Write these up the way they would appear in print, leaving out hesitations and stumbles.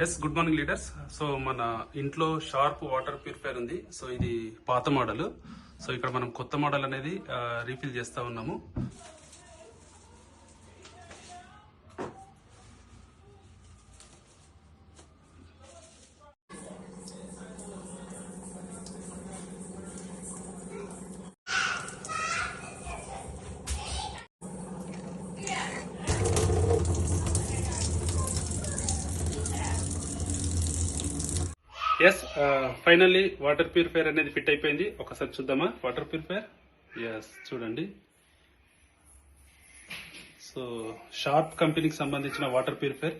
Yes good morning leaders. So మన ఇంట్లో sharp water purifier ఉంది. సో ఇది పాత మోడల్. సో ఇక్కడ మనం కొత్త మోడల్ అనేది రీఫిల్ చేస్తా ఉన్నాము. ఎస్ ఫైనల్లీ వాటర్ ప్యూరిఫైర్ అనేది ఫిట్ అయిపోయింది. ఒకసారి చూద్దామా వాటర్ ప్యూరిఫైర్. ఎస్ చూడండి. సో షార్ప్ కంపెనీకి సంబంధించిన water purifier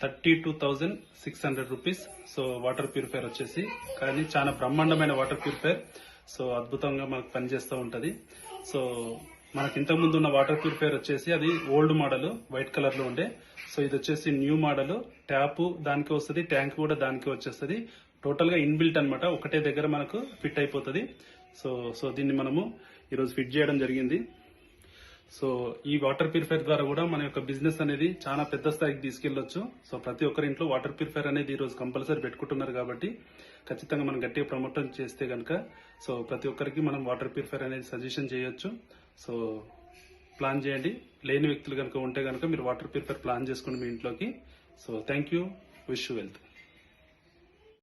32,600 rupees. So water purifier వచ్చేసి కానీ చాలా బ్రహ్మాండమైన వాటర్ ప్యూరిఫైర్. సో అద్భుతంగా మనకు పనిచేస్తూ ఉంటుంది. సో మనకి ఇంతకుముందు ఉన్న వాటర్ ప్యూరిఫైర్ వచ్చేసి అది ఓల్డ్ మోడల్ వైట్ కలర్ లో ఉండే. సో ఇది వచ్చేసి న్యూ మోడల్. ట్యాప్ దానికి వస్తుంది, ట్యాంక్ కూడా దానికి వచ్చేస్తుంది. టోటల్ గా ఇన్బిల్ట్ అనమాట, ఒకటే దగ్గర మనకు ఫిట్ అయిపోతుంది. సో సో దీన్ని మనము ఈరోజు ఫిట్ చేయడం జరిగింది. సో ఈ వాటర్ ప్యూరిఫైర్ ద్వారా కూడా మన యొక్క బిజినెస్ అనేది చాలా పెద్ద స్థాయికి తీసుకెళ్లొచ్చు. సో ప్రతి ఒక్కరి ఇంట్లో వాటర్ ప్యూరిఫైర్ అనేది ఈ రోజు కంపల్సరీ పెట్టుకుంటున్నారు కాబట్టి ఖచ్చితంగా మనం గట్టిగా ప్రమోట్ చేస్తే కనుక సో ప్రతి ఒక్కరికి మనం వాటర్ ప్యూరిఫైర్ అనేది సజెషన్ చేయొచ్చు. సో ప్లాన్ చేయండి. లేని వ్యక్తులు కనుక ఉంటే కనుక మీరు వాటర్ ప్యూరిఫైర్ ప్లాన్ చేసుకోండి మీ ఇంట్లోకి. So thank you. Wish you wealth.